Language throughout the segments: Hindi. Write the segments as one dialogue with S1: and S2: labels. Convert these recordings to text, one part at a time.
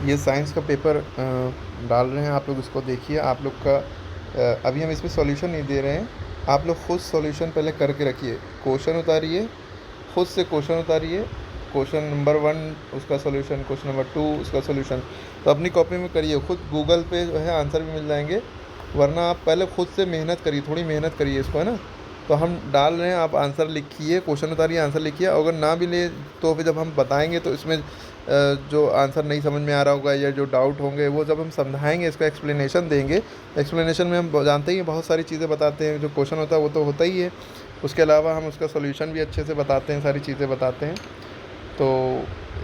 S1: ये साइंस का पेपर डाल रहे हैं आप लोग, इसको देखिए। आप लोग का अभी हम इसमें सॉल्यूशन नहीं दे रहे हैं, आप लोग खुद सॉल्यूशन पहले करके रखिए। क्वेश्चन उतारिए, खुद से क्वेश्चन उतारिए। क्वेश्चन नंबर 1 उसका सॉल्यूशन, क्वेश्चन नंबर 2 उसका सॉल्यूशन, तो अपनी कॉपी में करिए। खुद गूगल पे जो है आंसर भी मिल जाएंगे, वरना आप पहले खुद से मेहनत करिए, थोड़ी मेहनत करिए इसको, है ना। तो हम डाल रहे हैं, आप आंसर लिखिए, क्वेश्चन उतारिए, आंसर लिखिए। अगर ना भी ले तो फिर जब हम बताएंगे तो इसमें जो आंसर नहीं समझ में आ रहा होगा या जो डाउट होंगे वो जब हम समझाएंगे, इसका एक्सप्लेनेशन देंगे। एक्सप्लेनेशन में हम जानते ही हैं बहुत सारी चीज़ें बताते हैं, जो क्वेश्चन होता है वो तो होता ही है, उसके अलावा हम उसका सॉल्यूशन भी अच्छे से बताते हैं, सारी चीज़ें बताते हैं। तो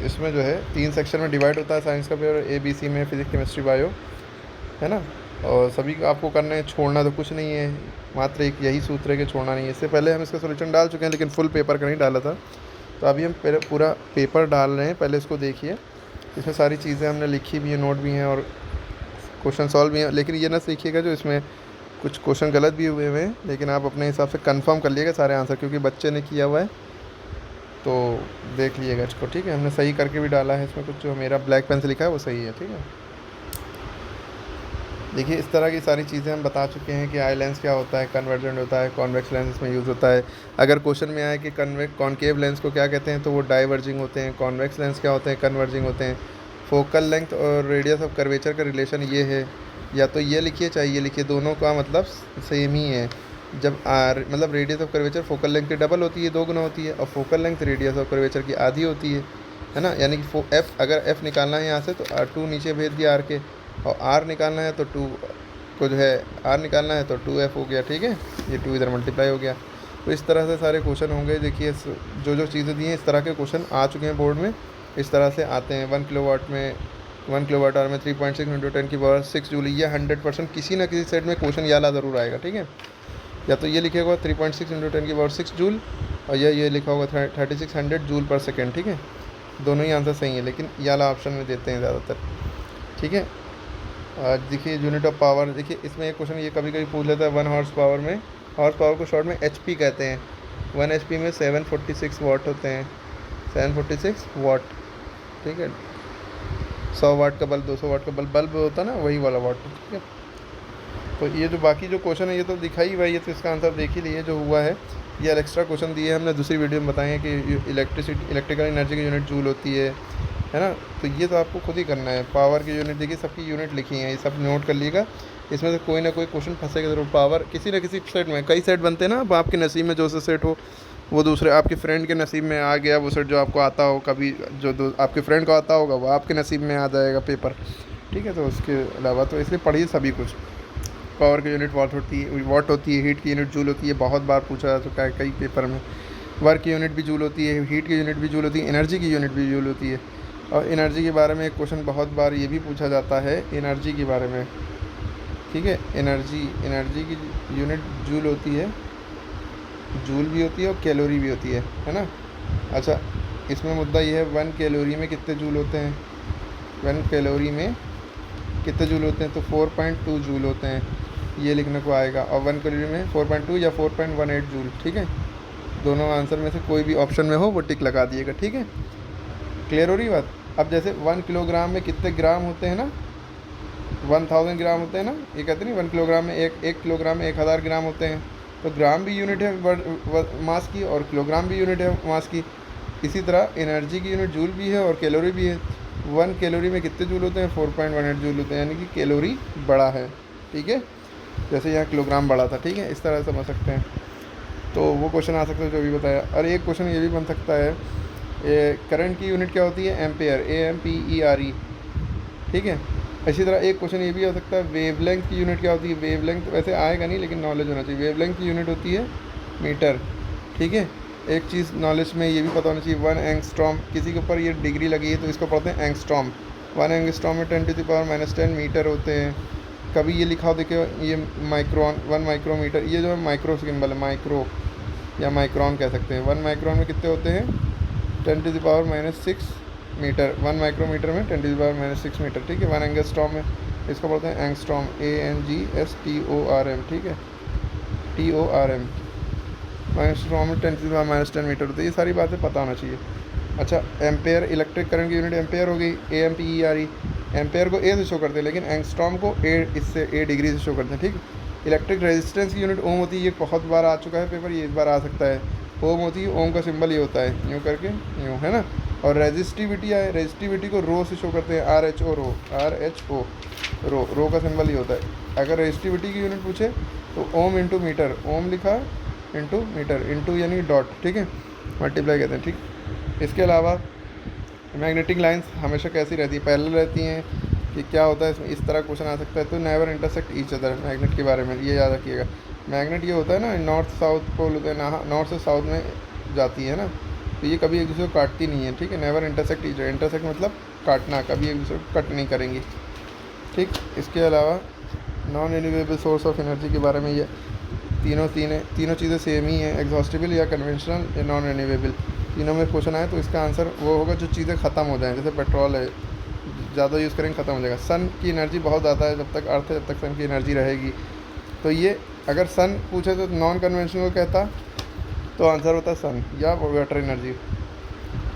S1: इसमें जो है 3 सेक्शन में डिवाइड होता है साइंस का पेपर, ABC में फिजिक्स केमिस्ट्री बायो, है ना। और सभी को आपको करना है, छोड़ना तो कुछ नहीं है, मात्र एक यही सूत्र है कि छोड़ना नहीं है। इससे पहले हम इसका सॉल्यूशन डाल चुके हैं, लेकिन फुल पेपर का नहीं डाला था। तो अभी हम पहले पूरा पेपर डाल रहे हैं, पहले इसको देखिए। इसमें सारी चीज़ें हमने लिखी भी हैं, नोट भी हैं और क्वेश्चन सॉल्व भी हैं। लेकिन ये ना सीखिएगा जो इसमें कुछ क्वेश्चन गलत भी हुए हुए हैं, लेकिन आप अपने हिसाब से कंफर्म कर लीजिएगा सारे आंसर, क्योंकि बच्चे ने किया हुआ है। तो देख लीजिएगा इसको, ठीक है। हमने सही करके भी डाला है इसमें, कुछ जो मेरा ब्लैक पेन से लिखा है वो सही है, ठीक है। देखिए इस तरह की सारी चीज़ें हम बता चुके हैं कि आई लेंस क्या होता है, कन्वर्जेंट होता है, कॉन्वेक्स लेंस इसमें यूज़ होता है। अगर क्वेश्चन में आए कि कॉनकेव लेंस को क्या कहते हैं, तो वो डाइवर्जिंग होते हैं। कॉन्वेक्स लेंस क्या होते हैं, कन्वर्जिंग होते हैं। फोकल लेंथ और रेडियस ऑफ कर्वेचर का रिलेशन ये है, या तो ये लिखिए चाहे ये लिखिए, दोनों का मतलब सेम ही है। जब आर मतलब radius of curvature focal length की डबल होती है, 2 गुना होती है, और focal length radius of curvature की आधी होती है ना। यानी कि एफ, अगर एफ निकालना है यहाँ से तो 2 नीचे भेज दिया आर के, और आर निकालना है तो 2 को जो है आर निकालना है तो 2F हो गया, ठीक है। ये 2 इधर मल्टीप्लाई हो गया। तो इस तरह से सारे क्वेश्चन होंगे। देखिए जो जो चीज़ें दी हैं इस तरह के क्वेश्चन आ चुके हैं बोर्ड में, इस तरह से आते हैं। 1 किलोवाट में 1 किलोवाट आवर में 3.6 × 10⁻6 जूल, ये 100% किसी ना किसी सेट में क्वेश्चन ये वाला ज़रूर आएगा, ठीक है। या तो ये लिखेगा 3.6 × 10⁻6 जूल, और ये लिखा होगा 3600 जूल पर सेकेंड, ठीक है। दोनों ही आंसर सही है, लेकिन ये वाला ऑप्शन में देते हैं ज़्यादातर, ठीक है। देखिए यूनिट ऑफ पावर, देखिए इसमें एक क्वेश्चन ये कभी कभी पूछ लेता है 1 हॉर्स पावर में, हॉर्स पावर को शॉर्ट में HP कहते हैं। 1 HP में 746 वाट होते हैं, 746 वाट, ठीक है। 100 वाट का बल्ब, 200 वाट का बल्ब होता है ना, वही वाला वाट, ठीक है। तो ये जो बाकी जो क्वेश्चन है ये तो दिखाई हुआ है, ये तो इसका आंसर देख ही लिए जो हुआ है। ये एक्स्ट्रा क्वेश्चन दिए हमने दूसरी वीडियो में बताए हैं कि इलेक्ट्रिकल एनर्जी की यूनिट जूल होती है ना। तो ये तो आपको खुद ही करना है। पावर की यूनिट देखिए, सबकी यूनिट लिखी है, ये सब नोट कर लीजिएगा। इसमें से कोई ना कोई क्वेश्चन फंसेगा ज़रूर। पावर किसी न किसी सेट में, कई सेट बनते हैं ना, अब आपके नसीब में जो सा सेट हो वो दूसरे आपके फ्रेंड के नसीब में आ गया वो सेट, जो आपको आता हो कभी, जो आपके फ्रेंड को आता होगा वो आपके नसीब में आ जाएगा पेपर, ठीक है। तो उसके अलावा तो इसलिए पढ़िए सभी कुछ। पावर की यूनिट वाट होती है, हीट की यूनिट जूल होती है, बहुत बार पूछा जा चुका है कई पेपर में। वर्क की यूनिट भी जूल होती है, हीट की यूनिट भी जूल होती है, एनर्जी की यूनिट भी जूल होती है। और एनर्जी के बारे में एक क्वेश्चन बहुत बार ये भी पूछा जाता है एनर्जी के बारे में, ठीक है। एनर्जी की यूनिट जूल होती है, जूल भी होती है और कैलोरी भी होती है ना। अच्छा, इसमें मुद्दा ये है 1 कैलोरी में कितने जूल होते हैं, 1 कैलोरी में कितने जूल होते हैं, तो 4.2 जूल होते हैं, ये लिखने को आएगा। और 1 कैलोरी में 4.2 या 4.18 जूल, ठीक है। दोनों आंसर में से कोई भी ऑप्शन में हो वो टिक लगा दिएगा, ठीक है। क्लियर हो रही बात। अब जैसे 1 किलोग्राम में कितने ग्राम होते हैं ना, 1000 ग्राम होते हैं ना, ये कहते नहीं 1 किलोग्राम में एक किलोग्राम में 1000 ग्राम होते हैं। तो ग्राम भी यूनिट है मास की, और किलोग्राम भी यूनिट है मास की। इसी तरह एनर्जी की यूनिट जूल भी है और कैलोरी भी है। 1 कैलोरी में कितने जूल होते हैं, 4.18 जूल होते हैं, यानी कि कैलोरी बड़ा है, ठीक है। जैसे यहाँ किलोग्राम बड़ा था, ठीक है, इस तरह समझ सकते हैं। तो वो क्वेश्चन आ सकता है जो भी बताया। और एक क्वेश्चन ये भी बन सकता है, करंट की यूनिट क्या होती है, एम्पेयर, AMPERE, ठीक है। इसी तरह एक क्वेश्चन ये भी हो सकता है, वेवलेंथ की यूनिट क्या होती है। वेवलेंथ वैसे आएगा नहीं, लेकिन नॉलेज होना चाहिए। वेवलेंथ की यूनिट होती है मीटर, ठीक है। एक चीज़ नॉलेज में ये भी पता होना चाहिए, 1 एंगस्ट्रॉम, किसी के ऊपर ये डिग्री लगी है तो इसको पढ़ते हैं एंगस्ट्रॉम। 1 एंगस्ट्रॉम में 10⁻⁻10 मीटर होते हैं। कभी ये लिखा हो देखिए, ये माइक्रोन, 1 माइक्रोमीटर, ये जो है माइक्रो सिंबल है, माइक्रो या माइक्रॉन कह सकते हैं। 1 माइक्रोन में कितने होते हैं, 10⁻⁻6 मीटर। 1 माइक्रोमीटर में 10⁻⁻6 मीटर, ठीक है। 1 एंगस्ट्रॉम में इसको बोलते हैं एंगस्ट्रॉम, ANGSTORM, ठीक है, TORM। एंगस्ट्रॉम में 10⁻⁻10 मीटर होती है। ये सारी बातें पता होना चाहिए। अच्छा, एम्पेयर, इलेक्ट्रिक करंट की यूनिट एम्पेयर हो गई, AMPERE। एम्पेयर को ए से शो करते हैं, लेकिन एंगस्ट्रॉम को ए डिग्री से शो करते हैं, ठीक। इलेक्ट्रिक रेजिस्टेंस की यूनिट ओम होती है, ये बहुत बार आ चुका है पेपर, ये इस बार आ सकता है। ओम होती है, ओम का सिंबल ये होता है, यूँ करके यूँ, है ना। और रेजिस्टिविटी है, रेजिस्टिविटी को रो से शो करते हैं, RHO रो, RHO रो का सिंबल ये होता है। अगर रेजिस्टिविटी की यूनिट पूछे तो ओम इंटू मीटर, ओम लिखा इंटू मीटर, इंटू यानी डॉट, ठीक है, मल्टीप्लाई कहते हैं, ठीक। इसके अलावा मैग्नेटिक लाइंस हमेशा कैसी रहती है, पैरेलल रहती हैं कि क्या होता है इसमें, इस तरह क्वेश्चन आ सकता है। तो never intersect each other, magnet के बारे में ये याद रखिएगा। मैग्नेट ये होता है ना, नॉर्थ साउथ पोल होता है ना, नॉर्थ से साउथ में जाती है ना, तो ये कभी एक दूसरे को काटती नहीं है, ठीक है। Never intersect each other, intersect मतलब काटना, कभी एक दूसरे को कट नहीं करेंगी, ठीक। इसके अलावा non renewable source of energy के बारे में, ये तीनों चीज़ें सेम ही हैं, एग्जॉस्टिबल या कन्वेंशनल या नॉन रिन्यूएबल। तीनों में क्वेश्चन आए तो इसका आंसर वो होगा जो चीज़ें ख़त्म हो जाएँ, जैसे पेट्रोल है, ज़्यादा यूज़ करेंगे ख़त्म हो जाएगा। सन की एनर्जी बहुत ज़्यादा है, जब तक अर्थ है जब तक सन की एनर्जी रहेगी। तो ये अगर सन पूछे तो नॉन कन्वेंशनल कहता, तो आंसर होता सन या वाटर एनर्जी।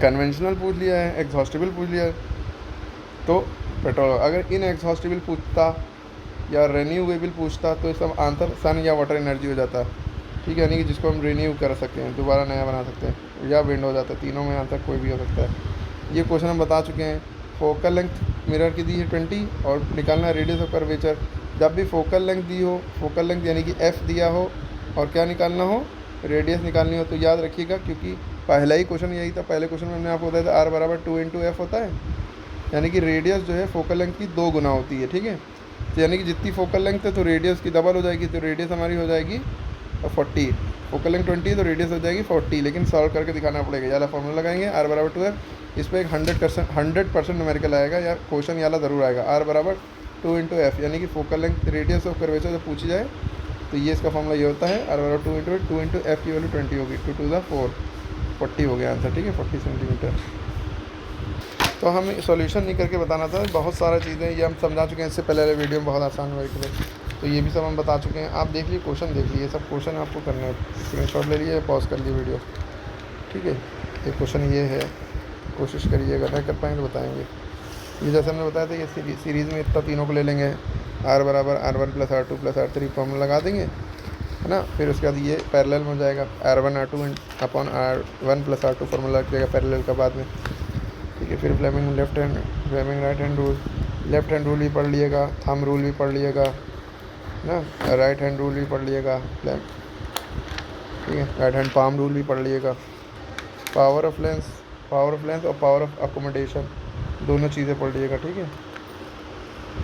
S1: कन्वेंशनल पूछ लिया है, एग्जॉस्टिबल पूछ लिया है तो पेट्रोल। अगर इन एग्जॉस्टिबल पूछता या रिन्यूएबल पूछता तो इसका आंसर सन या वाटर एनर्जी हो जाता, ठीक है, यानी कि जिसको हम रिन्यू कर सकते हैं, दोबारा नया बना सकते हैं, या विंड हो जाता है। तीनों में आंसर कोई भी हो सकता है। ये क्वेश्चन हम बता चुके हैं। फोकल लेंथ मिरर की दी है 20 और निकालना है रेडियस ऑफ कर्वेचर। जब भी फोकल लेंथ दी हो, फोकल लेंथ यानी कि f दिया हो और क्या निकालना हो, रेडियस निकालनी हो, तो याद रखिएगा, क्योंकि पहला ही क्वेश्चन यही था। पहले क्वेश्चन में हमने आपको बताया था R बराबर 2 × f होता है, यानी कि रेडियस जो है फोकल लेंथ की 2 गुना होती है, ठीक है। तो यानी कि जितनी फोकल लेंथ है तो रेडियस की डबल हो जाएगी, तो रेडियस हमारी हो जाएगी 40। फोकल लेंथ 20 तो रेडियस हो जाएगी 40, लेकिन सॉल्व करके दिखाना पड़ेगा। याला फॉर्मूला लगाएंगे R बराबर 2f, इस पर एक 100% न्यूमेरिकल आएगा या क्वेश्चन याला ज़रूर आएगा। R बराबर 2 × f, यानी कि focal length radius of curvature जब पूछी जाए तो ये इसका फॉर्मूला ये होता है, R बराबर 2 × f की वैल्यू 20 होगी, 2 to the 4, 40 हो गया आंसर, ठीक है, 40 सेंटीमीटर। तो हमें सॉल्यूशन नहीं करके बताना था, बहुत सारा चीज़ें ये हम समझा चुके हैं इससे पहले वाले वीडियो में, बहुत आसान न्यूमेरिकल है, तो ये भी सब हम बता चुके हैं। आप देख लीजिए, क्वेश्चन देख लीजिए, सब क्वेश्चन आपको करना है, स्क्रीनशॉट ले लीजिए, पॉज कर लीजिए वीडियो, ठीक है। एक क्वेश्चन ये है, कोशिश करिएगा, नहीं कर पाएंगे तो बताएंगे। ये जैसे हमने बताया था, ये सीरीज़ में इतना तीनों को ले लेंगे, R बराबर R1 + R2 + R3 फॉर्मूला लगा देंगे, है ना। फिर उसके बाद ये पैरेलल में हो जाएगा, R1 R2 upon R1 + R2 formula लग जाएगा पैरेलल का बाद में, ठीक है। फिर Fleming left hand, Fleming right hand rule, left hand rule भी पढ़ लिएगा, थंब रूल भी पढ़ लिएगा ना, राइट हैंड रूल भी पढ़ लिएगा, ठीक है, राइट हैंड पाम रूल भी पढ़ लिएगा। पावर ऑफ लेंस और पावर ऑफ अकोमोडेशन दोनों चीज़ें पढ़ लीजिएगा, ठीक है।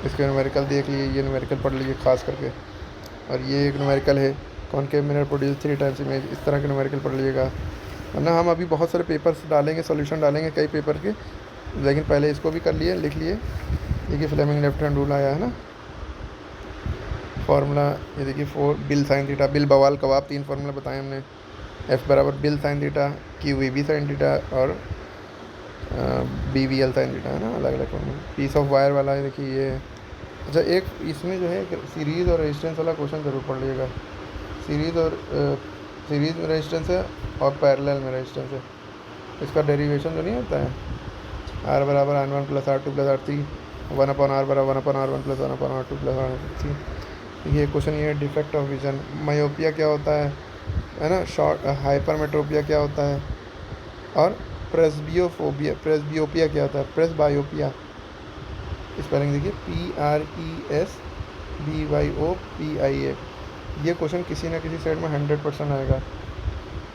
S1: इसके न्यूमेरिकल देख लिए, ये न्यूमेरिकल पढ़ लीजिए खास करके, और ये एक न्यूमेरिकल है, concave mirror produce 3 times image, इस तरह के न्यूमेरिकल पढ़ लीजिएगा, वरना हम अभी बहुत सारे पेपर्स डालेंगे, सॉल्यूशन डालेंगे कई पेपर के, लेकिन पहले इसको भी कर लिए, लिख लिए। देखिए फ्लेमिंग लेफ्ट हैंड रूल आया है ना, फार्मूला ये देखिए 4 बिल साइन थीटा, बिल बवाल कबाब, 3 फार्मूला बताए हमने। F बराबर bill sine theta, QVB sine theta और BVL साइन थीटा, है ना, अलग अलग फार्मूला। पीस ऑफ वायर वाला है, देखिए ये। अच्छा, एक इसमें जो है सीरीज़ और रेजिस्टेंस वाला क्वेश्चन ज़रूर पढ़ लीजिएगा। सीरीज़ में रेजिस्टेंस है और पैरेलल में रेजिस्टेंस है, इसका डेरिवेशन जो नहीं होता है, R बराबर R1 + R2 + R3, 1/R बराबर 1/R1 + 1/R2 + R3। ये क्वेश्चन ये है, डिफेक्ट ऑफ विजन, मायोपिया क्या होता है ना, शॉर्ट हाइपरमेट्रोपिया क्या होता है, और प्रेसबियोपिया क्या होता है, प्रेसबायोपिया, स्पेलिंग देखिए PRESBYOPIA। ये क्वेश्चन किसी ना किसी साइड में 100% आएगा।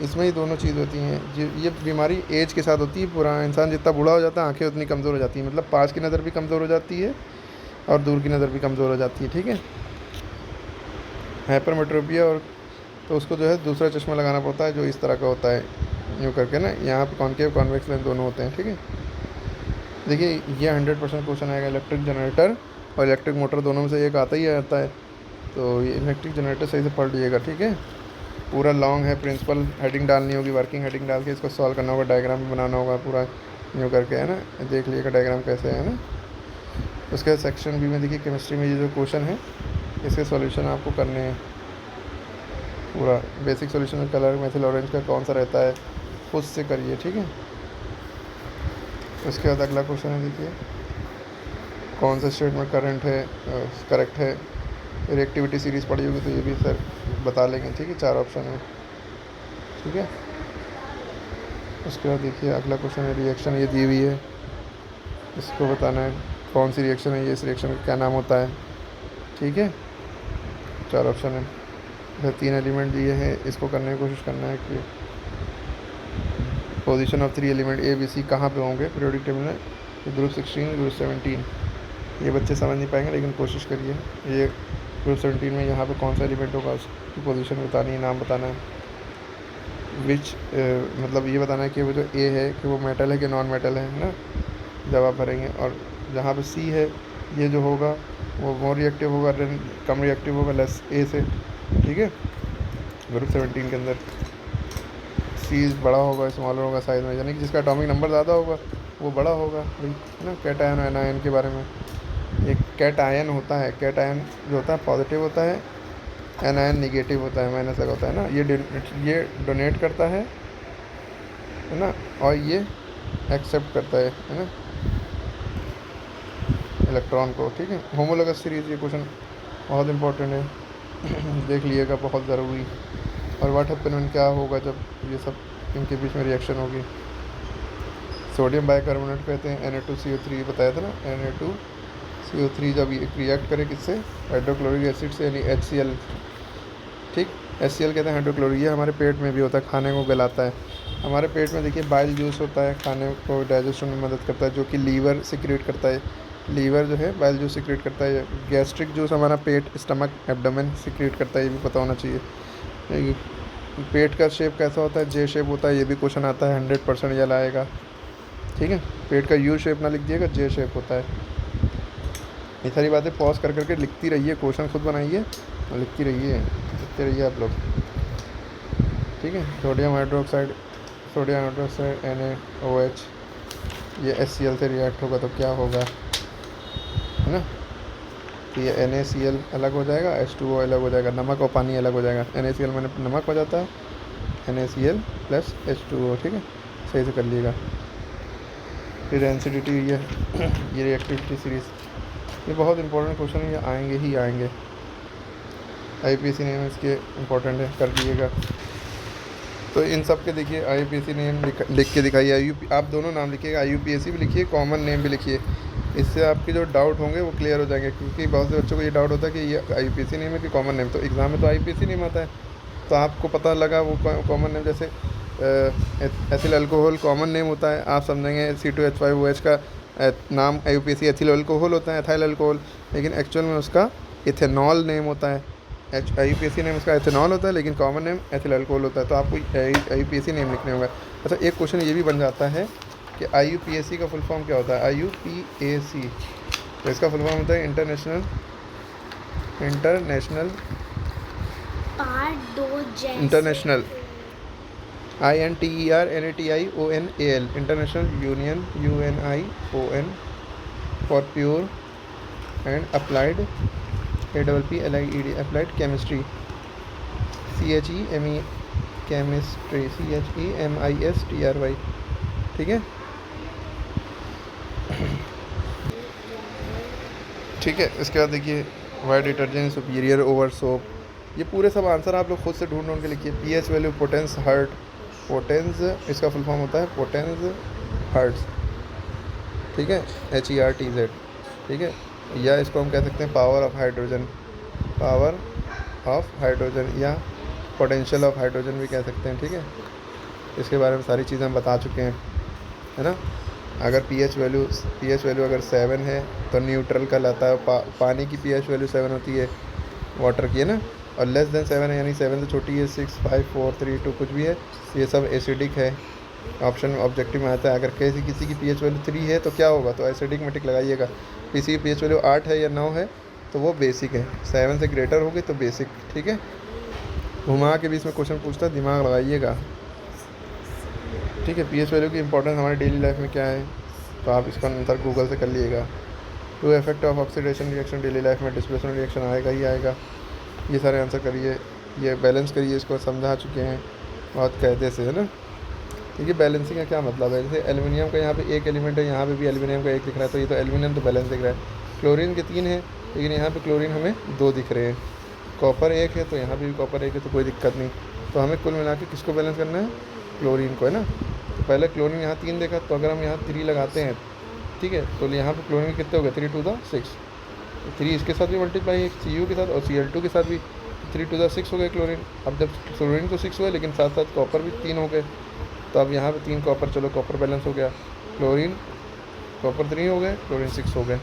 S1: इसमें ही दोनों चीज़ होती हैं, ये बीमारी एज के साथ होती है। पुराना इंसान जितना बूढ़ा हो जाता है, आंखें उतनी कमज़ोर हो जाती हैं, मतलब पास की नज़र भी कमज़ोर हो जाती है और दूर की नज़र भी कमज़ोर हो जाती है, ठीक है। हाइपरमेट्रोपिया, और तो उसको जो है दूसरा चश्मा लगाना पड़ता है जो इस तरह का होता है, यूँ करके ना, यहाँ पे कॉनकेव कॉन्वेक्स लेंस दोनों होते हैं, ठीक है। देखिए ये 100% क्वेश्चन आएगा। इलेक्ट्रिक जनरेटर और इलेक्ट्रिक मोटर दोनों में से एक आता ही आता है, तो ये इलेक्ट्रिक जनरेटर सही से पढ़ लीजिएगा, ठीक है। पूरा लॉन्ग है, प्रिंसिपल हेडिंग डालनी होगी, वर्किंग हेडिंग डाल के इसको सॉल्व करना होगा, डायग्राम भी बनाना होगा पूरा यूँ करके, है ना। देख लीजिएगा डायग्राम कैसे है ना। उसके सेक्शन बी में देखिए केमिस्ट्री में ये जो क्वेश्चन है, इसके सॉल्यूशन आपको करने हैं। पूरा basic solution, colour methyl orange का कौन सा रहता है, खुद से करिए, ठीक है। उसके बाद अगला क्वेश्चन है, देखिए कौन सा स्टेट में करंट है करेक्ट है। रिएक्टिविटी सीरीज़ पढ़ी होगी तो ये भी सर बता लेंगे, ठीक है। 4 ऑप्शन है, ठीक है। उसके बाद देखिए अगला क्वेश्चन है रिएक्शन, ये दी हुई है, इसको बताना है कौन सी रिएक्शन है, ये इस रिएक्शन का क्या नाम होता है, ठीक है। 4 ऑप्शन है, फिर 3 एलिमेंट दिए हैं, इसको करने की कोशिश करना है कि position of 3 element A B C कहाँ पे होंगे पीरियोडिक टेबल में। ग्रुप 16 ग्रुप 17 ये बच्चे समझ नहीं पाएंगे, लेकिन कोशिश करिए। ये ग्रुप 17 में यहाँ पे कौन सा एलिमेंट होगा उसकी पोजीशन बतानी है, नाम बताना है। विच मतलब ये बताना है कि वो जो ए है कि वो मेटल है कि नॉन मेटल है ना, जब आप भरेंगे। और जहाँ पे सी है ये जो होगा वो मोर रिएक्टिव होगा, कम रिएक्टिव होगा लेस ए से, ठीक है। ग्रुप 17 के अंदर सी बड़ा होगा स्मॉलर होगा साइज में, यानी कि जिसका एटॉमिक नंबर ज़्यादा होगा वो बड़ा होगा भाई, है ना। कैटायन और एनायन के बारे में, एक कैटायन होता है, कैटायन जो होता है पॉजिटिव होता है, एनायन निगेटिव होता है, माइनस लगा होता है ना। ये डोनेट करता है ना, और ये एक्सेप्ट करता है ना इलेक्ट्रॉन को, ठीक है। होमोलोगस सीरीज़ ये क्वेश्चन बहुत इंपॉर्टेंट है देख लीजिएगा, बहुत ज़रूरी। और व्हाट हैपन व्हेन क्या होगा जब ये सब इनके बीच में रिएक्शन होगी। सोडियम बाइकार्बोनेट कहते हैं Na2CO3 बताया था ना, Na2CO3 जब ये रिएक्ट करे किससे, हाइड्रोक्लोरिक एसिड से, यानी HCl, ठीक। HCl कहते हैं हाइड्रोक्लोरिक, ये हमारे पेट में भी होता है, खाने को गलाता है। हमारे पेट में देखिए बाइल जूस होता है, खाने को डाइजेशन में मदद करता है, जो कि लीवर सिक्रेट करता है। लीवर जो है बाइल जूस सिक्रेट करता है। गैस्ट्रिक जूस हमारा पेट, स्टमक, एब्डोमेन सिक्रेट करता है, ये भी पता होना चाहिए। पेट का शेप कैसा होता है, जे शेप होता है, ये भी क्वेश्चन आता है 100% ये लाएगा, ठीक है। पेट का यू शेप ना लिख दिएगा, जे शेप होता है। ये सारी बातें पॉज कर करके लिखती रहिए, क्वेश्चन खुद बनाइए और लिखती रहिए आप लोग, ठीक है। सोडियम हाइड्रोक्साइड NaOH, ये HCl से रिएक्ट होगा तो क्या होगा, है ना। तो ये NaCl अलग हो जाएगा, H2O अलग हो जाएगा, नमक और पानी अलग हो जाएगा। NaCl मैंने नमक हो जाता है, NaCl प्लस H2O, ठीक है। सही से कर लीजिएगा। फिर एनसीडीटी ये रिएक्टिविटी सीरीज़, ये बहुत इंपॉर्टेंट क्वेश्चन है, ये आएंगे ही आएंगे। IUPAC नेम इसके इम्पोर्टेंट है, कर लीजिएगा। तो इन सब के देखिए IUPAC नेम लिख के दिखाइए। आप दोनों नाम लिखिएगा, IUPAC भी लिखिए, कॉमन नेम भी लिखिए। इससे आपके जो डाउट होंगे वो क्लियर हो जाएंगे, क्योंकि बहुत से बच्चों को ये डाउट होता है कि ये IUPAC नेम है कि कॉमन नेम। तो एग्ज़ाम में तो IUPAC नेम आता है, तो आपको पता लगा वो कॉमन नेम, जैसे एथिल अल्कोहल कॉमन नेम होता है, आप समझेंगे C2H5OH का नाम IUPAC एथिल अल्कोहल होता है, एथाइल अल्कोहल, लेकिन एक्चुअल में उसका इथेनॉल नेम होता है। IUPAC नेम उसका एथेनॉल होता है, लेकिन कॉमन नेम एथिल अल्कोहल होता है। तो आपको IUPAC नेम लिखने होगा। अच्छा, एक क्वेश्चन ये भी बन जाता है कि IUPAC का फुल फॉर्म क्या होता है। IUPAC तो इसका फुल फॉर्म होता है international INTERNATIONAL international UNION for pure and applied APPLIED applied chemistry, CHEME chemistry, CHEMISTRY, ठीक है। ठीक है, इसके बाद देखिए white detergent superior over soap, ये पूरे सब आंसर आप लोग खुद से ढूंढ के लिखिए। pH value, potence hurt, potence इसका फुल फॉर्म होता है पोटेंस हर्ट्स, ठीक है, HERTZ, ठीक है। या इसको हम कह सकते हैं पावर ऑफ हाइड्रोजन या पोटेंशियल ऑफ हाइड्रोजन भी कह सकते हैं, ठीक है। इसके बारे में सारी चीज़ें हम बता चुके हैं, है ना। अगर pH वैल्यू अगर 7 है तो न्यूट्रल कहलाता है। पानी की pH वैल्यू 7 होती है, वाटर की, है ना। और लेस देन 7 है, यानी 7 से छोटी है, 6, 5, 4, 3, 2 कुछ भी है, ये सब एसिडिक है। ऑप्शन में ऑब्जेक्टिव में आता है। अगर किसी की pH वैल्यू 3 है तो क्या होगा, तो एसिडिक में टिक लगाइएगा। किसी की pH वैल्यू 8 है या 9 है तो वो बेसिक है, 7 से ग्रेटर होगी तो बेसिक, ठीक है। घुमा के बीच में क्वेश्चन पूछता है, दिमाग लगाइएगा, ठीक है। pH वैल्यू की इंपॉर्टेंस हमारी डेली लाइफ में क्या है, तो आप इसका आंसर गूगल से कर लीजिएगा। Two effect of oxidation reaction daily life में, डिस्प्लेसमेंट रिएक्शन आएगा ही आएगा। ये सारे आंसर करिए, ये बैलेंस करिए, इसको समझा चुके हैं बहुत कायदे से, है ना। देखिए बैलेंसिंग का क्या मतलब है, जैसे एल्युमिनियम का यहाँ पे एक एलिमेंट है, यहाँ पे भी एल्युमिनियम का एक दिख रहा है, तो ये तो एल्युमिनियम तो बैलेंस दिख रहा है। क्लोरीन के 3 हैं, लेकिन यहाँ पे क्लोरीन हमें 2 दिख रहे हैं। कॉपर 1 है तो यहाँ पे भी कॉपर 1 है, तो कोई दिक्कत नहीं। तो हमें कुल मिला के किसको बैलेंस करना है? क्लोरीन को, है ना। तो पहले क्लोरीन यहाँ 3 देखा, तो अगर हम यहाँ 3 लगाते हैं, ठीक है, तो यहाँ पे क्लोरीन कितने हो गए? 3 टू द 6। 3 इसके साथ भी मल्टीप्लाई है, Cu के साथ, और Cl2 के साथ भी 3 टू द 6 हो गए क्लोरीन। अब जब क्लोरीन तो 6 हुआ, लेकिन साथ साथ कॉपर भी 3 हो गए, तो अब यहाँ पे 3 कॉपर, चलो कॉपर बैलेंस हो गया। क्लोरीन कॉपर 3 हो गए, क्लोरीन 6 हो गए।